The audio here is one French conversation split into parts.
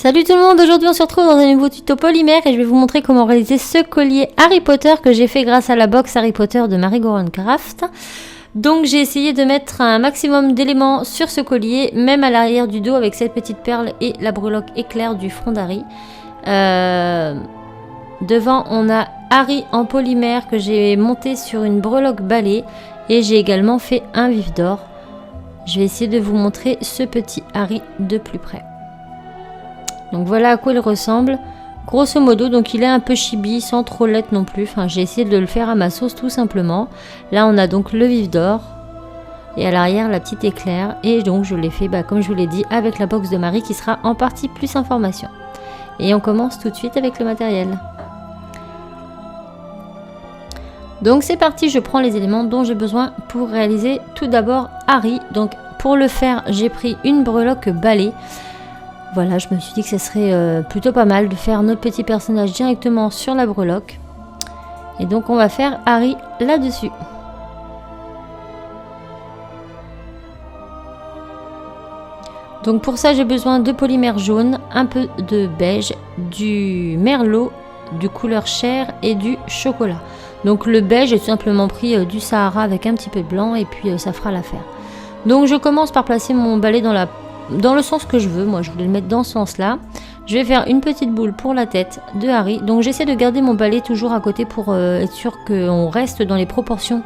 Salut tout le monde, aujourd'hui on se retrouve dans un nouveau tuto polymère et je vais vous montrer comment réaliser ce collier Harry Potter que j'ai fait grâce à la box Harry Potter de Marie Goron Craft. Donc j'ai essayé de mettre un maximum d'éléments sur ce collier, même à l'arrière du dos avec cette petite perle et la breloque éclair du front d'Harry. Devant on a Harry en polymère que j'ai monté sur une breloque balai et j'ai également fait un vif d'or. Je vais essayer de vous montrer ce petit Harry de plus près. Donc voilà à quoi il ressemble. Grosso modo, donc il est un peu chibi, sans trop l'être non plus. Enfin, j'ai essayé de le faire à ma sauce tout simplement. Là, on a donc le vif d'or. Et à l'arrière, la petite éclair. Et donc, je l'ai fait, comme je vous l'ai dit, avec la box de Marie qui sera en partie plus information. Et on commence tout de suite avec le matériel. Donc c'est parti, je prends les éléments dont j'ai besoin pour réaliser tout d'abord Harry. Donc pour le faire, j'ai pris une breloque balai. Voilà, je me suis dit que ce serait plutôt pas mal de faire notre petit personnage directement sur la breloque. Et donc on va faire Harry là-dessus. Donc pour ça j'ai besoin de polymère jaune, un peu de beige, du merlot, du couleur chair et du chocolat. Donc le beige, j'ai tout simplement pris du Sahara avec un petit peu de blanc et puis ça fera l'affaire. Donc je commence par placer mon balai dans le sens que je veux. Moi je voulais le mettre dans ce sens là. Je vais faire une petite boule pour la tête de Harry. Donc j'essaie de garder mon balai toujours à côté pour être sûr qu'on reste dans les proportions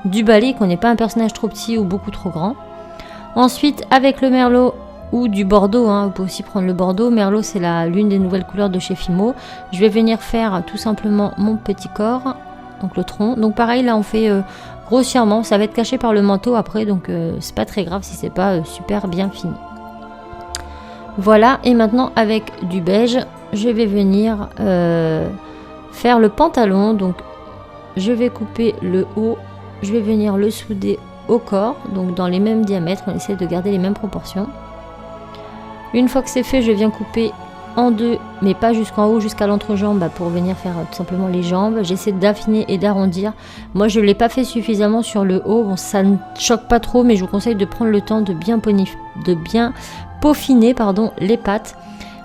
du balai, qu'on n'ait pas un personnage trop petit ou beaucoup trop grand. Ensuite avec le merlot ou du bordeaux, vous pouvez aussi prendre le bordeaux. Merlot c'est l'une des nouvelles couleurs de chez Fimo. Je vais venir faire tout simplement mon petit corps, donc le tronc. Donc pareil là on fait grossièrement, ça va être caché par le manteau après, donc c'est pas très grave si c'est pas super bien fini. Voilà, et maintenant avec du beige, je vais venir faire le pantalon. Donc je vais couper le haut, je vais venir le souder au corps, donc dans les mêmes diamètres, on essaie de garder les mêmes proportions. Une fois que c'est fait, je viens couper en deux, mais pas jusqu'en haut, jusqu'à l'entrejambe, pour venir faire tout simplement les jambes. J'essaie d'affiner et d'arrondir. Moi, je ne l'ai pas fait suffisamment sur le haut. Bon, ça ne choque pas trop, mais je vous conseille de prendre le temps de bien peaufiner les pattes.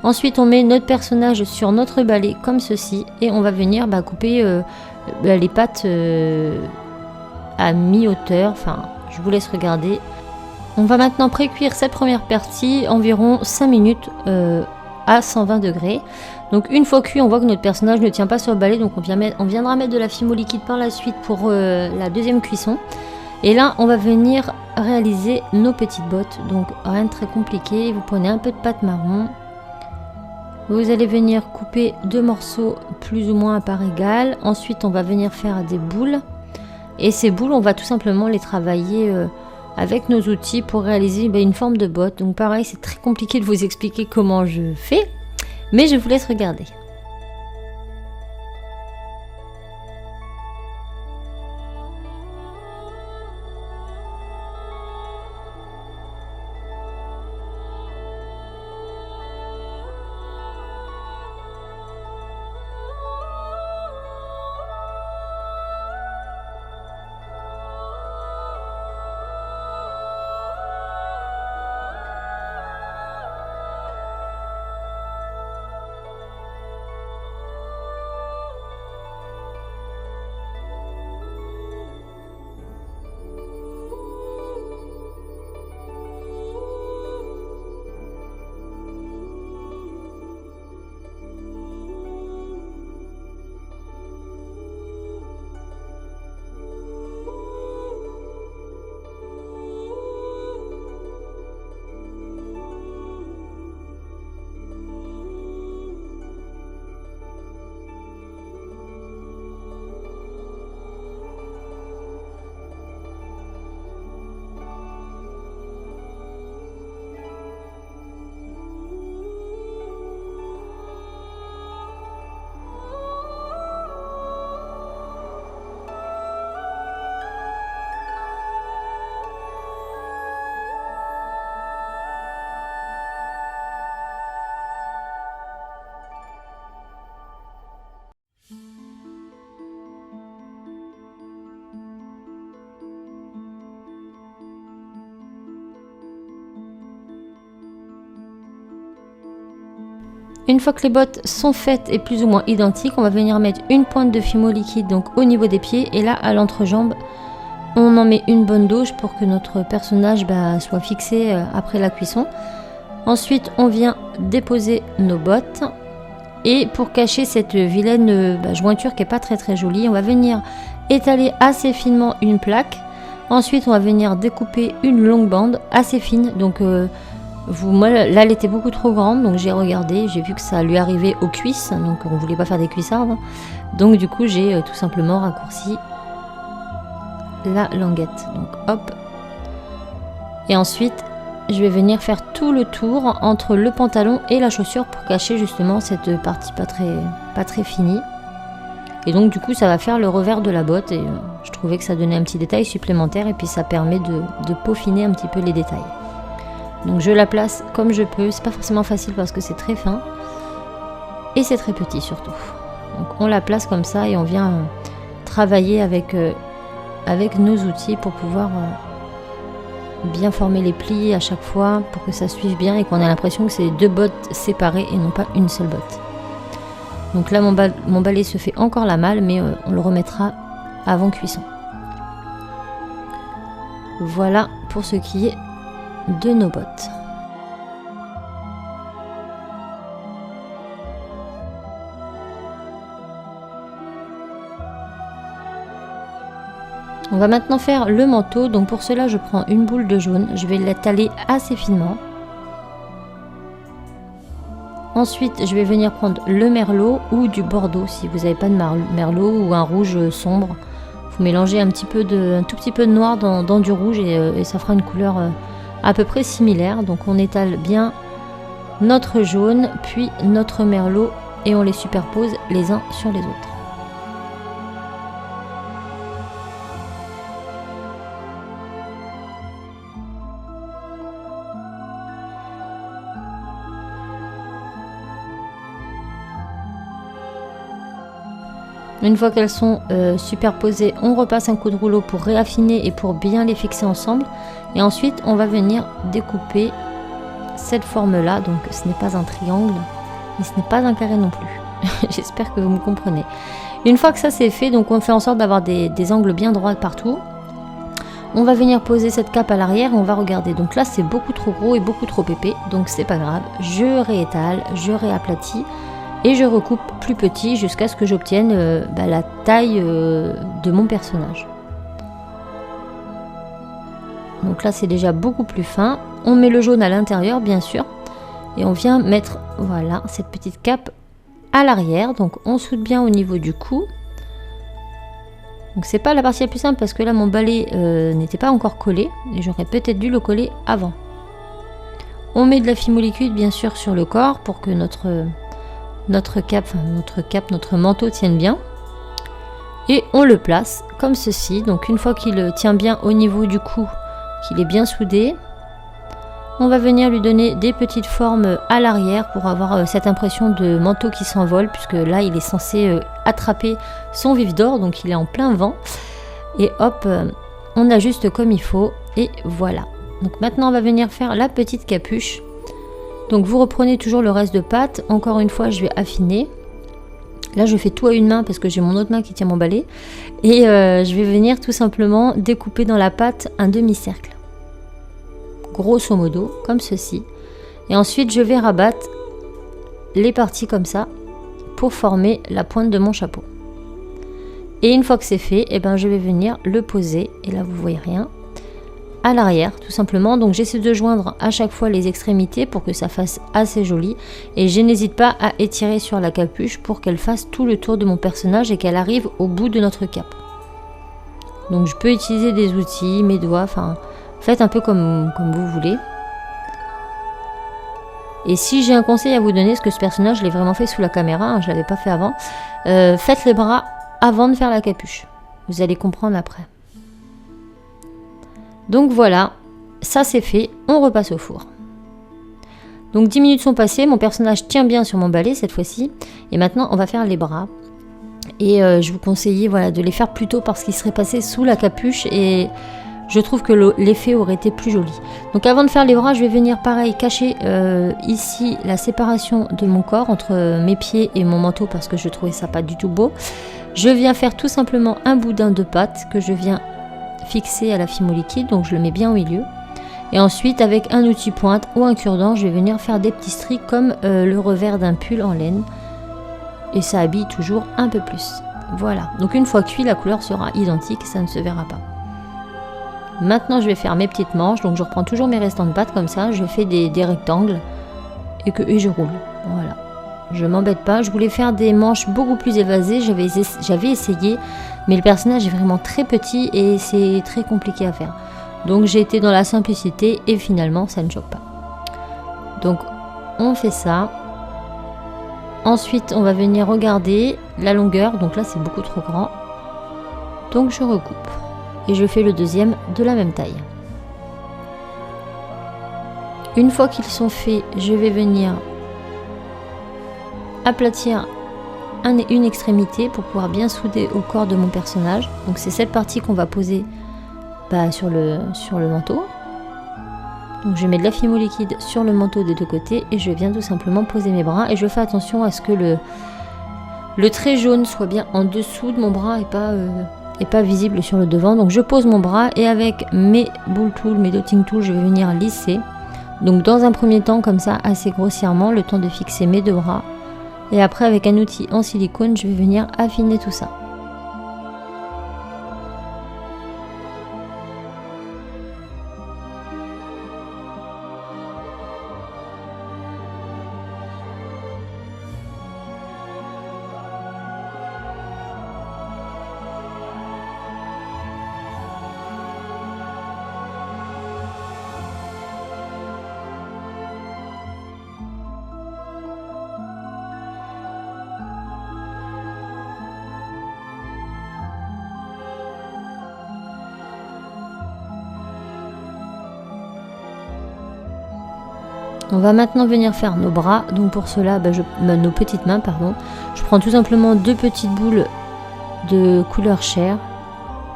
Ensuite, on met notre personnage sur notre balai comme ceci, et on va venir couper les pattes à mi-hauteur. Enfin, je vous laisse regarder. On va maintenant pré-cuire cette première partie environ 5 minutes à 120 degrés. Donc une fois cuit, on voit que notre personnage ne tient pas sur le balai, donc on viendra mettre de la Fimo liquide par la suite pour la deuxième cuisson. Et là, on va venir réaliser nos petites bottes. Donc rien de très compliqué, vous prenez un peu de pâte marron. Vous allez venir couper 2 morceaux plus ou moins à part égale. Ensuite, on va venir faire des boules. Et ces boules, on va tout simplement les travailler avec nos outils pour réaliser une forme de botte. Donc pareil, c'est très compliqué de vous expliquer comment je fais, mais je vous laisse regarder. Une fois que les bottes sont faites et plus ou moins identiques, on va venir mettre une pointe de fimo liquide donc au niveau des pieds, et là à l'entrejambe on en met une bonne dose pour que notre personnage soit fixé après la cuisson. Ensuite on vient déposer nos bottes, et pour cacher cette vilaine jointure qui n'est pas très jolie, on va venir étaler assez finement une plaque. Ensuite on va venir découper une longue bande assez fine, donc moi là elle était beaucoup trop grande, donc j'ai regardé, j'ai vu que ça lui arrivait aux cuisses, donc on voulait pas faire des cuissardes, hein. Donc du coup j'ai tout simplement raccourci la languette, donc hop. Et ensuite je vais venir faire tout le tour entre le pantalon et la chaussure pour cacher justement cette partie pas très finie. Et donc du coup ça va faire le revers de la botte, et je trouvais que ça donnait un petit détail supplémentaire, et puis ça permet de peaufiner un petit peu les détails. Donc je la place comme je peux, c'est pas forcément facile parce que c'est très fin et c'est très petit surtout. Donc on la place comme ça et on vient travailler avec nos outils pour pouvoir bien former les plis à chaque fois pour que ça suive bien et qu'on ait l'impression que c'est deux bottes séparées et non pas une seule botte. Donc là mon balai se fait encore la malle, mais on le remettra avant cuisson. Voilà pour ce qui est de nos bottes. On va maintenant faire le manteau, donc pour cela je prends une boule de jaune, je vais l'étaler assez finement. Ensuite je vais venir prendre le merlot ou du bordeaux si vous n'avez pas de merlot, ou un rouge sombre. Vous mélangez un tout petit peu de noir dans du rouge, et ça fera une couleur à peu près similaire. Donc on étale bien notre jaune puis notre merlot et on les superpose les uns sur les autres. Une fois qu'elles sont superposées, on repasse un coup de rouleau pour réaffiner et pour bien les fixer ensemble. Et ensuite, on va venir découper cette forme-là. Donc, ce n'est pas un triangle, mais ce n'est pas un carré non plus. J'espère que vous me comprenez. Une fois que ça c'est fait, donc on fait en sorte d'avoir des angles bien droits partout. On va venir poser cette cape à l'arrière et on va regarder. Donc là, c'est beaucoup trop gros et beaucoup trop épais. Donc, c'est pas grave. Je réétale, je réaplatis. Et je recoupe plus petit jusqu'à ce que j'obtienne la taille de mon personnage. Donc là c'est déjà beaucoup plus fin. On met le jaune à l'intérieur bien sûr. Et on vient mettre voilà cette petite cape à l'arrière. Donc on soude bien au niveau du cou. Donc c'est pas la partie la plus simple parce que là mon balai n'était pas encore collé. Et j'aurais peut-être dû le coller avant. On met de la fimo liquide bien sûr sur le corps pour que notre manteau tienne bien, et on le place comme ceci. Donc une fois qu'il tient bien au niveau du cou, qu'il est bien soudé, on va venir lui donner des petites formes à l'arrière pour avoir cette impression de manteau qui s'envole, puisque là il est censé attraper son vif d'or, donc il est en plein vent, et hop on ajuste comme il faut, et voilà. Donc maintenant on va venir faire la petite capuche. Donc vous reprenez toujours le reste de pâte. Encore une fois je vais affiner. Là je fais tout à une main parce que j'ai mon autre main qui tient mon balai. Et je vais venir tout simplement découper dans la pâte un demi-cercle. Grosso modo comme ceci. Et ensuite je vais rabattre les parties comme ça pour former la pointe de mon chapeau. Et une fois que c'est fait, je vais venir le poser. Et là vous voyez rien. À l'arrière tout simplement. Donc j'essaie de joindre à chaque fois les extrémités pour que ça fasse assez joli, et je n'hésite pas à étirer sur la capuche pour qu'elle fasse tout le tour de mon personnage et qu'elle arrive au bout de notre cape. Donc je peux utiliser des outils, mes doigts, enfin faites un peu comme vous voulez. Et si j'ai un conseil à vous donner, parce que ce personnage je l'ai vraiment fait sous la caméra, hein, je l'avais pas fait avant, faites les bras avant de faire la capuche, vous allez comprendre après. Donc voilà, ça c'est fait, on repasse au four. Donc 10 minutes sont passées, mon personnage tient bien sur mon balai cette fois-ci. Et maintenant on va faire les bras. Et je vous conseille de les faire plus tôt parce qu'ils seraient passés sous la capuche et je trouve que l'effet aurait été plus joli. Donc avant de faire les bras, je vais venir pareil cacher ici la séparation de mon corps entre mes pieds et mon manteau parce que je trouvais ça pas du tout beau. Je viens faire tout simplement un boudin de pâte que je viens fixer à la fimo liquide, donc je le mets bien au milieu. Et ensuite avec un outil pointe ou un cure-dent, je vais venir faire des petits stries comme le revers d'un pull en laine. Et ça habille toujours un peu plus. Voilà, donc une fois cuit, la couleur sera identique, ça ne se verra pas. Maintenant je vais faire mes petites manches, donc je reprends toujours mes restants de pâte comme ça, je fais des rectangles et je roule. Voilà, je m'embête pas, je voulais faire des manches beaucoup plus évasées, j'avais essayé, mais le personnage est vraiment très petit et c'est très compliqué à faire. Donc j'ai été dans la simplicité et finalement ça ne choque pas. Donc on fait ça. Ensuite on va venir regarder la longueur, donc là c'est beaucoup trop grand. Donc je recoupe. Et je fais le deuxième de la même taille. Une fois qu'ils sont faits, je vais venir aplatir une extrémité pour pouvoir bien souder au corps de mon personnage. Donc c'est cette partie qu'on va poser sur le manteau. Donc je mets de la fimo liquide sur le manteau des deux côtés et je viens tout simplement poser mes bras. Et je fais attention à ce que le trait jaune soit bien en dessous de mon bras et pas visible sur le devant. Donc je pose mon bras et avec mes bull tools, mes dotting tools, je vais venir lisser. Donc dans un premier temps comme ça assez grossièrement, le temps de fixer mes deux bras. Et après avec un outil en silicone, je vais venir affiner tout ça. On va maintenant venir faire nos bras, donc pour cela, nos petites mains, pardon. Je prends tout simplement deux petites boules de couleur chair.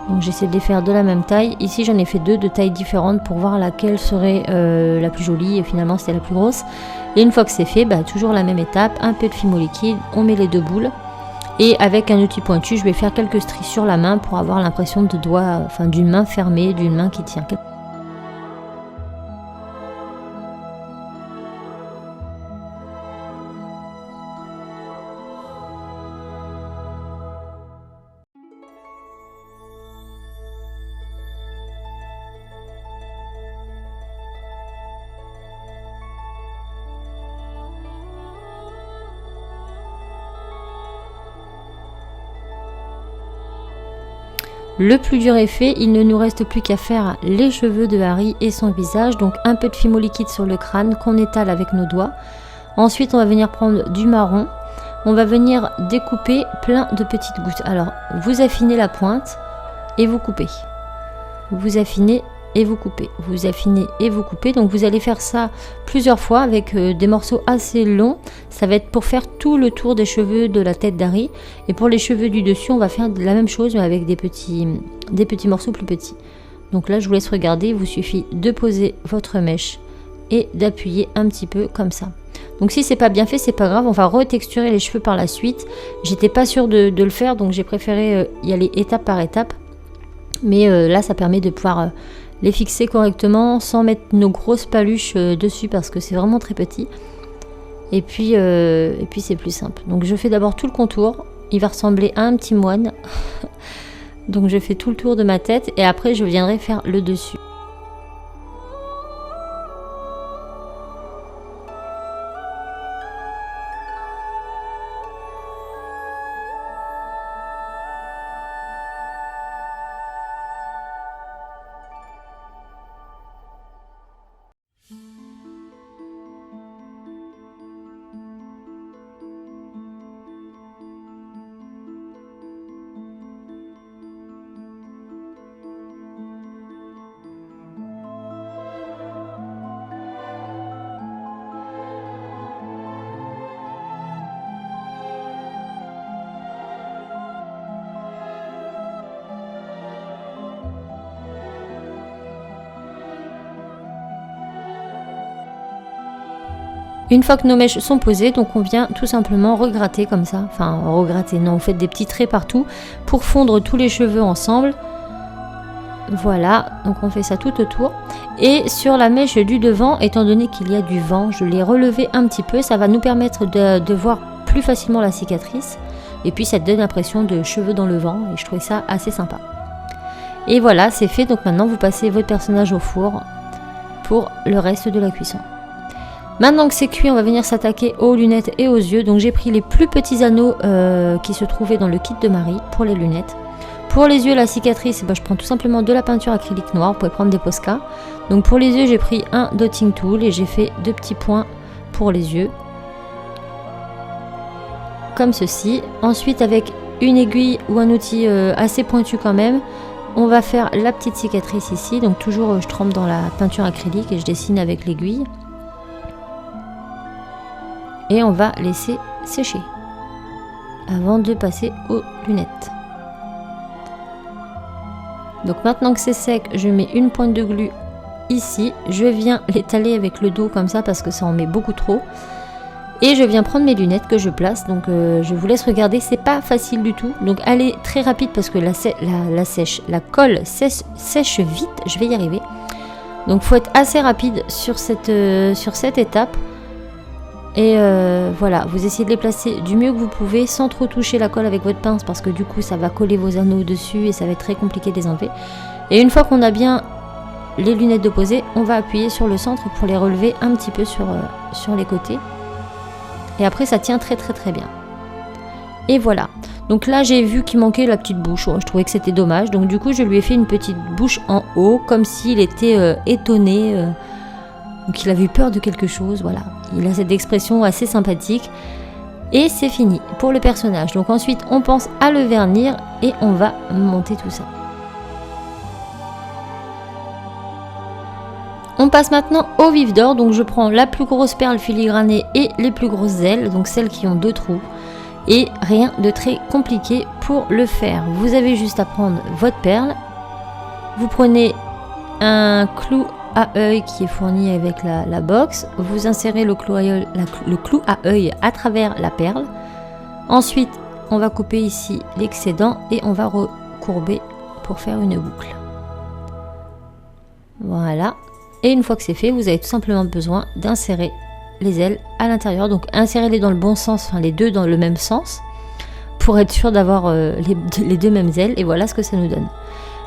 Donc j'essaie de les faire de la même taille. Ici j'en ai fait deux de tailles différentes pour voir laquelle serait la plus jolie et finalement c'était la plus grosse. Et une fois que c'est fait, toujours la même étape, un peu de fimo liquide, on met les deux boules. Et avec un outil pointu, je vais faire quelques stries sur la main pour avoir l'impression de doigts, enfin d'une main fermée, d'une main qui tient. Le plus dur est fait, il ne nous reste plus qu'à faire les cheveux de Harry et son visage. Donc un peu de fimo liquide sur le crâne qu'on étale avec nos doigts. Ensuite on va venir prendre du marron. On va venir découper plein de petites gouttes. Alors vous affinez la pointe et vous coupez. Vous affinez et vous coupez. Vous affinez et vous coupez. Donc vous allez faire ça plusieurs fois avec des morceaux assez longs. Ça va être pour faire tout le tour des cheveux de la tête d'Harry. Et pour les cheveux du dessus, on va faire la même chose mais avec des petits morceaux plus petits. Donc là, je vous laisse regarder. Il vous suffit de poser votre mèche et d'appuyer un petit peu comme ça. Donc si c'est pas bien fait, c'est pas grave. On va retexturer les cheveux par la suite. J'étais pas sûre de le faire, donc j'ai préféré y aller étape par étape. Mais là, ça permet de pouvoir les fixer correctement sans mettre nos grosses paluches dessus parce que c'est vraiment très petit. Et puis c'est plus simple. Donc je fais d'abord tout le contour. Il va ressembler à un petit moine. Donc je fais tout le tour de ma tête et après je viendrai faire le dessus. Une fois que nos mèches sont posées, donc on vient tout simplement regratter comme ça. Enfin, regratter, non, vous faites des petits traits partout pour fondre tous les cheveux ensemble. Voilà, donc on fait ça tout autour. Et sur la mèche du devant, étant donné qu'il y a du vent, je l'ai relevé un petit peu. Ça va nous permettre de voir plus facilement la cicatrice. Et puis ça te donne l'impression de cheveux dans le vent. Et je trouvais ça assez sympa. Et voilà, c'est fait. Donc maintenant, vous passez votre personnage au four pour le reste de la cuisson. Maintenant que c'est cuit, on va venir s'attaquer aux lunettes et aux yeux. Donc j'ai pris les plus petits anneaux qui se trouvaient dans le kit de Marie pour les lunettes. Pour les yeux, la cicatrice, je prends tout simplement de la peinture acrylique noire. Vous pouvez prendre des Posca. Donc pour les yeux, j'ai pris un dotting tool et j'ai fait 2 petits points pour les yeux. Comme ceci. Ensuite, avec une aiguille ou un outil assez pointu quand même, on va faire la petite cicatrice ici. Donc toujours, je trempe dans la peinture acrylique et je dessine avec l'aiguille. Et on va laisser sécher avant de passer aux lunettes. Donc maintenant que c'est sec, je mets une pointe de glu ici. Je viens l'étaler avec le dos comme ça parce que ça en met beaucoup trop. Et je viens prendre mes lunettes que je place. Donc je vous laisse regarder, c'est pas facile du tout. Donc allez très rapide parce que la colle sèche vite. Je vais y arriver. Donc faut être assez rapide sur cette étape. Et voilà, vous essayez de les placer du mieux que vous pouvez sans trop toucher la colle avec votre pince parce que du coup ça va coller vos anneaux dessus et ça va être très compliqué de les enlever. Et une fois qu'on a bien les lunettes de poser, on va appuyer sur le centre pour les relever un petit peu sur les côtés. Et après ça tient très bien. Et voilà. Donc là j'ai vu qu'il manquait la petite bouche, je trouvais que c'était dommage. Donc du coup je lui ai fait une petite bouche en haut comme s'il était étonné. Donc il a eu peur de quelque chose, voilà. Il a cette expression assez sympathique. Et c'est fini pour le personnage. Donc ensuite on pense à le vernir et on va monter tout ça. On passe maintenant au vif d'or. Donc je prends la plus grosse perle filigranée et les plus grosses ailes, donc celles qui ont 2 trous. Et rien de très compliqué pour le faire. Vous avez juste à prendre votre perle. Vous prenez un clou à œil qui est fourni avec la box. Vous insérez le clou à œil à travers la perle. Ensuite, on va couper ici l'excédent et on va recourber pour faire une boucle. Voilà. Et une fois que c'est fait, vous avez tout simplement besoin d'insérer les ailes à l'intérieur. Donc insérez-les dans le bon sens, enfin les deux dans le même sens, pour être sûr d'avoir les 2 mêmes ailes. Et voilà ce que ça nous donne.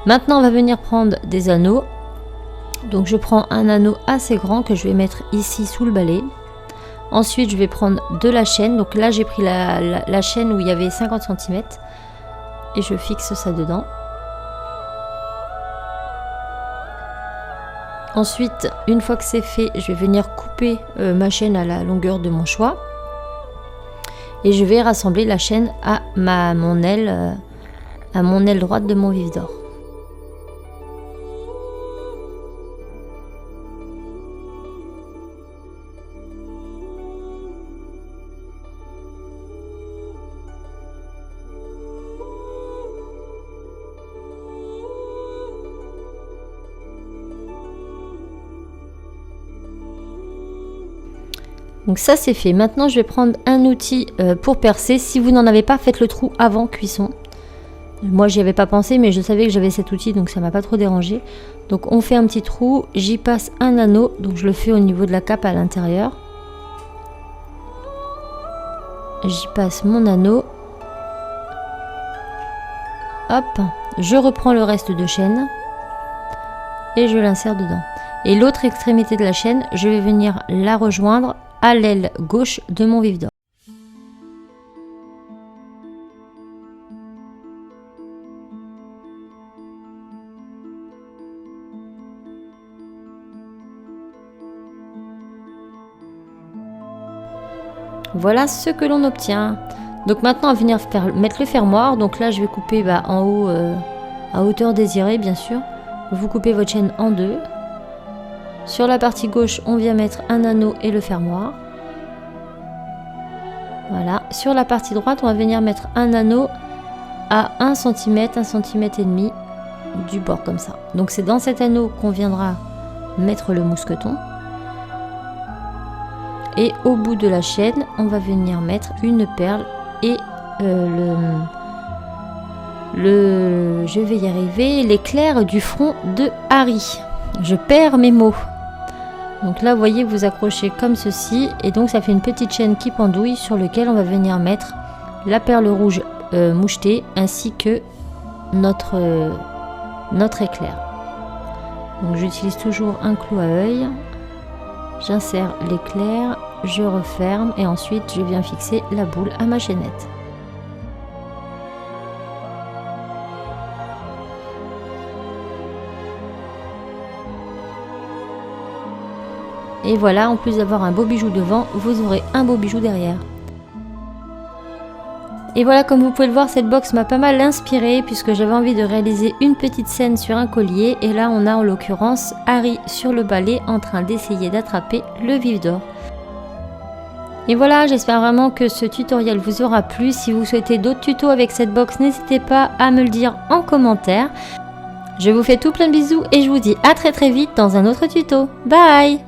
Maintenant, on va venir prendre des anneaux. Donc je prends un anneau assez grand que je vais mettre ici sous le balai. Ensuite je vais prendre de la chaîne. Donc là j'ai pris la chaîne où il y avait 50 cm. Et je fixe ça dedans. Ensuite, une fois que c'est fait, je vais venir couper ma chaîne à la longueur de mon choix. Et je vais rassembler la chaîne à mon aile droite de mon vif d'or. Donc ça c'est fait. Maintenant je vais prendre un outil pour percer. Si vous n'en avez pas, faites le trou avant cuisson. Moi j'y avais pas pensé mais je savais que j'avais cet outil donc ça m'a pas trop dérangé. Donc on fait un petit trou, j'y passe un anneau. Donc je le fais au niveau de la cape à l'intérieur. J'y passe mon anneau. Hop, je reprends le reste de chaîne. Et je l'insère dedans. Et l'autre extrémité de la chaîne, je vais venir la rejoindre à l'aile gauche de mon vif d'or. Voilà ce que l'on obtient. Donc maintenant on va venir mettre le fermoir. Donc là je vais couper en haut à hauteur désirée bien sûr. Vous coupez votre chaîne en 2. Sur la partie gauche, on vient mettre un anneau et le fermoir. Voilà. Sur la partie droite, on va venir mettre un anneau à 1 cm, 1 cm et demi du bord comme ça. Donc c'est dans cet anneau qu'on viendra mettre le mousqueton. Et au bout de la chaîne, on va venir mettre une perle et je vais y arriver, l'éclair du front de Harry. Je perds mes mots. Donc là, vous voyez, vous accrochez comme ceci. Et donc, ça fait une petite chaîne qui pendouille sur laquelle on va venir mettre la perle rouge mouchetée ainsi que notre éclair. Donc, j'utilise toujours un clou à œil. J'insère l'éclair, je referme et ensuite, je viens fixer la boule à ma chaînette. Et voilà, en plus d'avoir un beau bijou devant, vous aurez un beau bijou derrière. Et voilà, comme vous pouvez le voir, cette box m'a pas mal inspirée puisque j'avais envie de réaliser une petite scène sur un collier. Et là, on a en l'occurrence Harry sur le balai en train d'essayer d'attraper le vif d'or. Et voilà, j'espère vraiment que ce tutoriel vous aura plu. Si vous souhaitez d'autres tutos avec cette box, n'hésitez pas à me le dire en commentaire. Je vous fais tout plein de bisous et je vous dis à très vite dans un autre tuto. Bye!